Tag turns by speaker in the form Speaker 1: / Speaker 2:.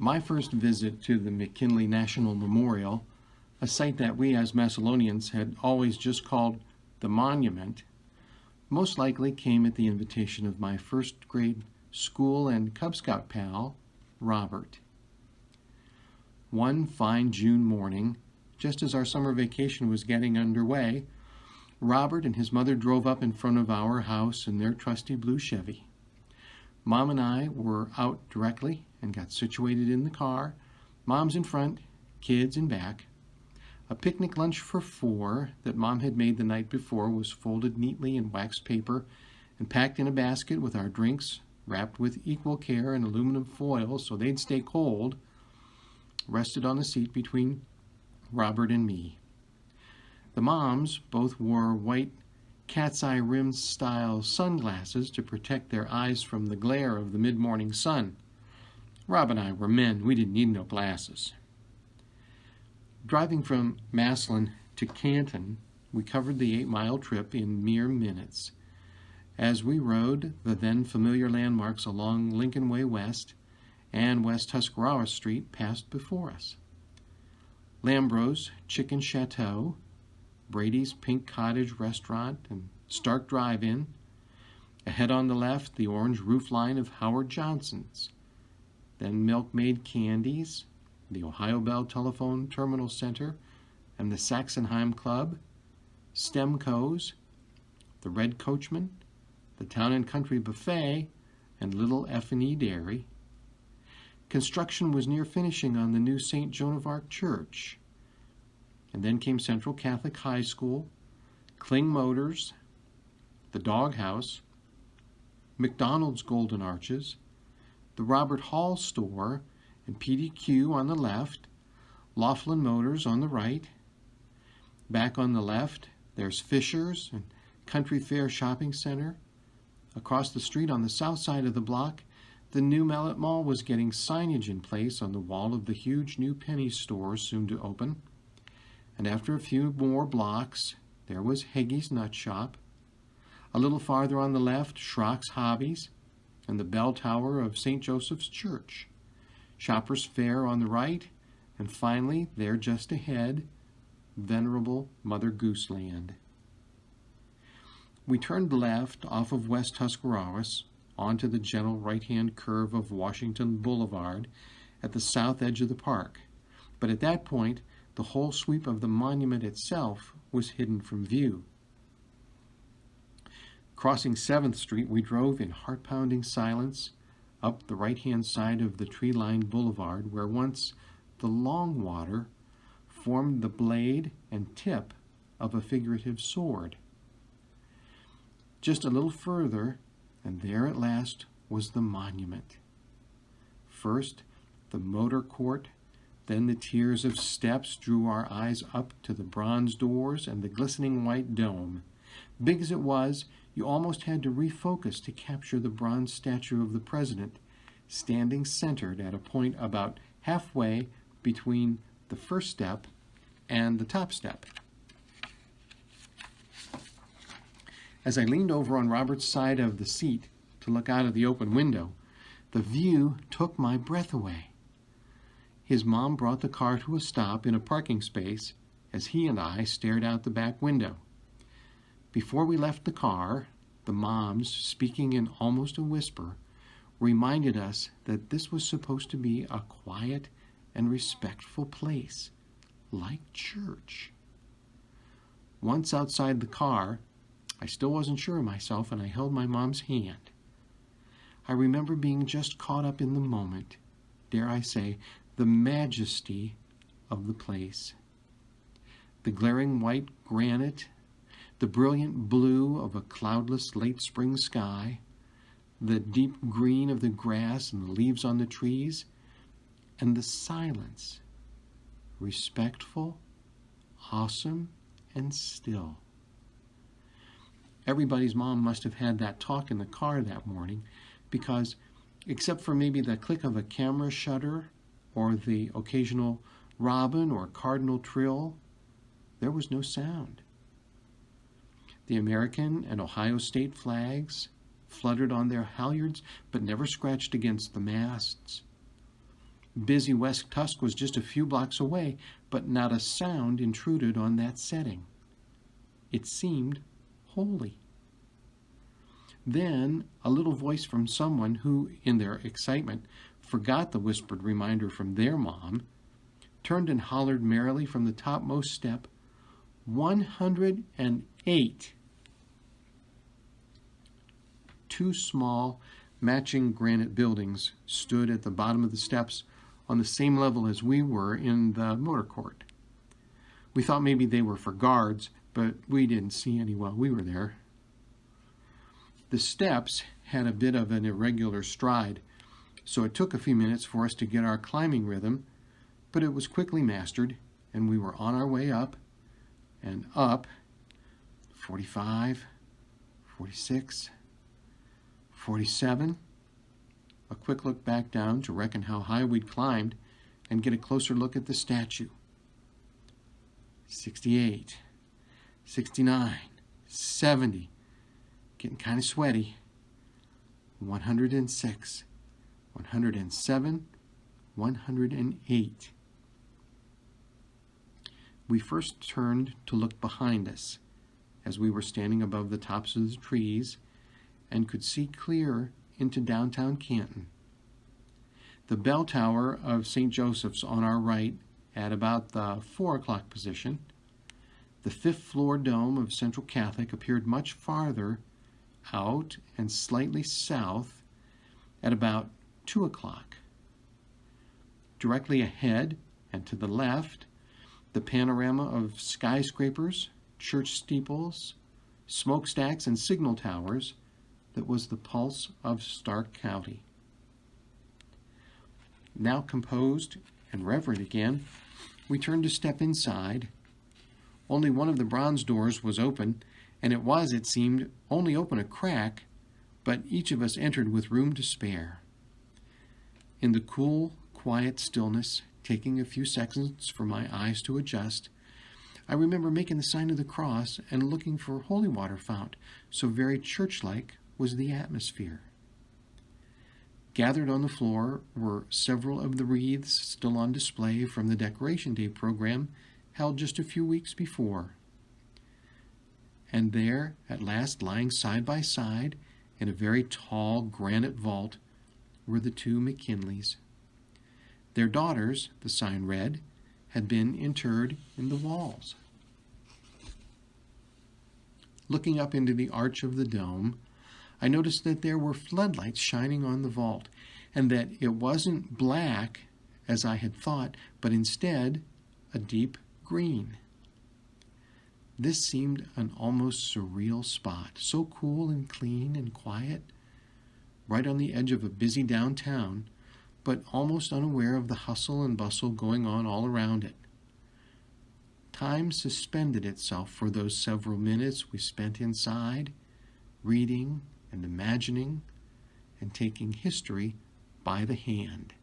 Speaker 1: My first visit to the McKinley National Memorial, a site that we as Massillonians had always just called the Monument, most likely came at the invitation of my first grade school and Cub Scout pal, Robert. One fine June morning, just as our summer vacation was getting underway, Robert and his mother drove up in front of our house in their trusty blue Chevy. Mom and I were out directly and got situated in the car. Mom's in front, kids in back. A picnic lunch for 4 that Mom had made the night before was folded neatly in waxed paper and packed in a basket with our drinks, wrapped with equal care in aluminum foil so they'd stay cold, rested on the seat between Robert and me. The moms both wore white cat's eye rim style sunglasses to protect their eyes from the glare of the mid-morning sun. Rob and I were men. We didn't need no glasses. Driving from Massillon to Canton, we covered the 8-mile trip in mere minutes. As we rode, the then familiar landmarks along Lincoln Way West and West Tuscarawas Street passed before us. Lambro's Chicken Chateau, Brady's Pink Cottage Restaurant and Stark Drive-In. Ahead on the left, the orange roofline of Howard Johnson's. Then Milkmaid Candies, the Ohio Bell Telephone Terminal Center, and the Saxonheim Club, Stemco's, the Red Coachman, the Town and Country Buffet, and Little F&E Dairy. Construction was near finishing on the new St. Joan of Arc Church. And then came Central Catholic High School, Kling Motors, the Dog House, McDonald's Golden Arches, the Robert Hall Store, and PDQ on the left, Laughlin Motors on the right. Back on the left, there's Fisher's and Country Fair Shopping Center. Across the street on the south side of the block, the new Mallet Mall was getting signage in place on the wall of the huge new penny store soon to open. And after a few more blocks, there was Heggy's Nut Shop. A little farther on the left, Schrock's Hobbies, and the bell tower of St. Joseph's Church. Shoppers Fair on the right, and finally, there just ahead, venerable Mother Goose Land. We turned left off of West Tuscarawas onto the gentle right-hand curve of Washington Boulevard at the south edge of the park. But at that point, the whole sweep of the monument itself was hidden from view. Crossing 7th Street, we drove in heart-pounding silence up the right-hand side of the tree-lined boulevard where once the Long Water formed the blade and tip of a figurative sword. Just a little further, and there at last was the monument. First, the motor court, then the tiers of steps drew our eyes up to the bronze doors and the glistening white dome. Big as it was, you almost had to refocus to capture the bronze statue of the president, standing centered at a point about halfway between the first step and the top step. As I leaned over on Robert's side of the seat to look out of the open window, the view took my breath away. His mom brought the car to a stop in a parking space as he and I stared out the back window. Before we left the car, the moms, speaking in almost a whisper, reminded us that this was supposed to be a quiet and respectful place, like church. Once outside the car, I still wasn't sure of myself, and I held my mom's hand. I remember being just caught up in the moment, dare I say, the majesty of the place. The glaring white granite, the brilliant blue of a cloudless late spring sky, the deep green of the grass and the leaves on the trees, and the silence, respectful, awesome, and still. Everybody's mom must have had that talk in the car that morning because, except for maybe the click of a camera shutter or the occasional robin or cardinal trill, there was no sound. The American and Ohio state flags fluttered on their halyards but never scratched against the masts. Busy West Tusk was just a few blocks away, but not a sound intruded on that setting. It seemed holy. Then a little voice from someone who, in their excitement, forgot the whispered reminder from their mom, turned and hollered merrily from the topmost step, 108. Two small, matching granite buildings stood at the bottom of the steps on the same level as we were in the motor court. We thought maybe they were for guards, but we didn't see any while we were there. The steps had a bit of an irregular stride, so it took a few minutes for us to get our climbing rhythm, but it was quickly mastered, and we were on our way up and up. 45, 46, 47. A quick look back down to reckon how high we'd climbed and get a closer look at the statue. 68, 69, 70. Getting kind of sweaty. 106, 107, 108. We first turned to look behind us as we were standing above the tops of the trees and could see clear into downtown Canton. The bell tower of St. Joseph's on our right at about the 4 o'clock position. The 5th floor dome of Central Catholic appeared much farther out and slightly south at about 2 o'clock. Directly ahead and to the left, the panorama of skyscrapers, church steeples, smokestacks, and signal towers that was the pulse of Stark County. Now composed and reverent again, we turned to step inside. Only one of the bronze doors was open, and it was, it seemed, only open a crack, but each of us entered with room to spare. In the cool, quiet stillness, taking a few seconds for my eyes to adjust, I remember making the sign of the cross and looking for a holy water fount, so very church-like was the atmosphere. Gathered on the floor were several of the wreaths still on display from the Decoration Day program held just a few weeks before. And there, at last lying side by side in a very tall granite vault, were the two McKinleys. Their daughters, the sign read, had been interred in the walls. Looking up into the arch of the dome, I noticed that there were floodlights shining on the vault, and that it wasn't black, as I had thought, but instead a deep green. This seemed an almost surreal spot, so cool and clean and quiet, right on the edge of a busy downtown, but almost unaware of the hustle and bustle going on all around it. Time suspended itself for those several minutes we spent inside, reading and imagining and taking history by the hand.